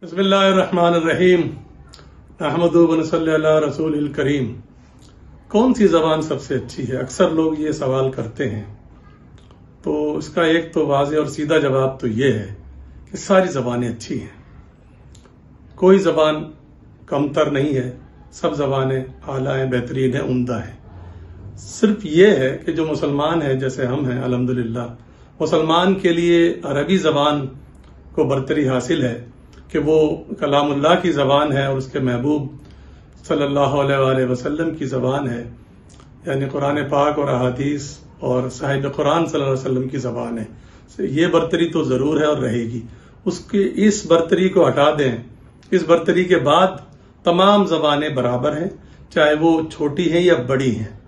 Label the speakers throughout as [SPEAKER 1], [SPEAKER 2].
[SPEAKER 1] बिस्मिल्लाहिर्रहमानिर्रहीम अहमदु व नसल्ली अला रसूलिल करीम। कौन सी जबान सबसे अच्छी है, अक्सर लोग ये सवाल करते हैं। तो इसका एक तो वाज़ेह और सीधा जवाब तो ये है कि सारी जबानें अच्छी हैं, कोई जबान कमतर नहीं है, सब जबानें आला हैं, बेहतरीन है, उम्दा है। सिर्फ ये है कि जो मुसलमान है, जैसे हम हैं अल्हम्दुलिल्लाह, मुसलमान के लिए अरबी जबान को बरतरी हासिल है कि वो कलामुल्लाह की ज़बान है और उसके महबूब सल्लल्लाहु अलैहि वसल्लम की ज़बान है, यानी कुरान पाक और अहादीस और साहिब कुरान सल्लल्लाहु अलैहि वसल्लम की ज़बान है। ये बरतरी तो ज़रूर है और रहेगी। उसके इस बरतरी को हटा दें, इस बरतरी के बाद तमाम ज़बानें बराबर हैं, चाहे वो छोटी हैं या बड़ी हैं।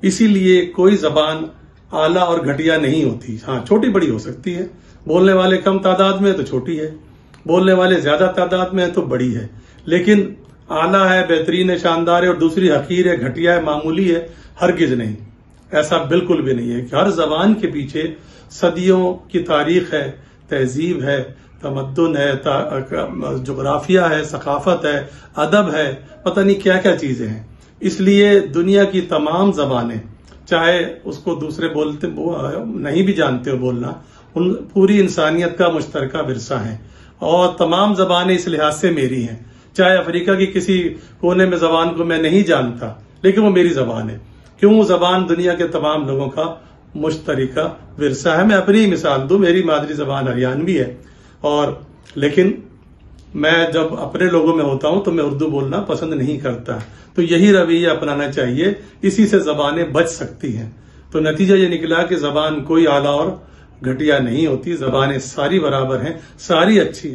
[SPEAKER 1] इसीलिए कोई ज़बान आला और घटिया नहीं होती। हाँ, छोटी बड़ी हो सकती है, बोलने वाले कम तादाद में है तो छोटी है, बोलने वाले ज्यादा तादाद में है तो बड़ी है। लेकिन आला है, बेहतरीन है, शानदार है, और दूसरी हकीर है, घटिया है, मामूली है, हरगिज नहीं। ऐसा बिल्कुल भी नहीं है कि हर जबान के पीछे सदियों की तारीख है, तहजीब है, तमद्दुन है, जोग्राफिया है, सकाफत है, अदब है, पता नहीं क्या क्या चीजें हैं। इसलिए दुनिया की तमाम जबानें, चाहे उसको दूसरे बोलते नहीं भी जानते हो बोलना, उन पूरी इंसानियत का मुश्तरका विरसा है। और तमाम जबानें इस लिहाज से मेरी हैं। चाहे अफ्रीका की किसी कोने में जबान को मैं नहीं जानता, लेकिन वो मेरी जबान है। क्यों? जबान दुनिया के तमाम लोगों का मुश्तरका विरसा है। मैं अपनी मिसाल दूं, मेरी मादरी जबान हरियाणवी है, और लेकिन मैं जब अपने लोगों में होता हूं तो मैं उर्दू बोलना पसंद नहीं करता। तो यही रवैया अपनाना चाहिए, इसी से जबानें बच सकती हैं। तो नतीजा ये निकला कि जबान कोई आला और घटिया नहीं होती, जबानें सारी बराबर हैं, सारी अच्छी हैं।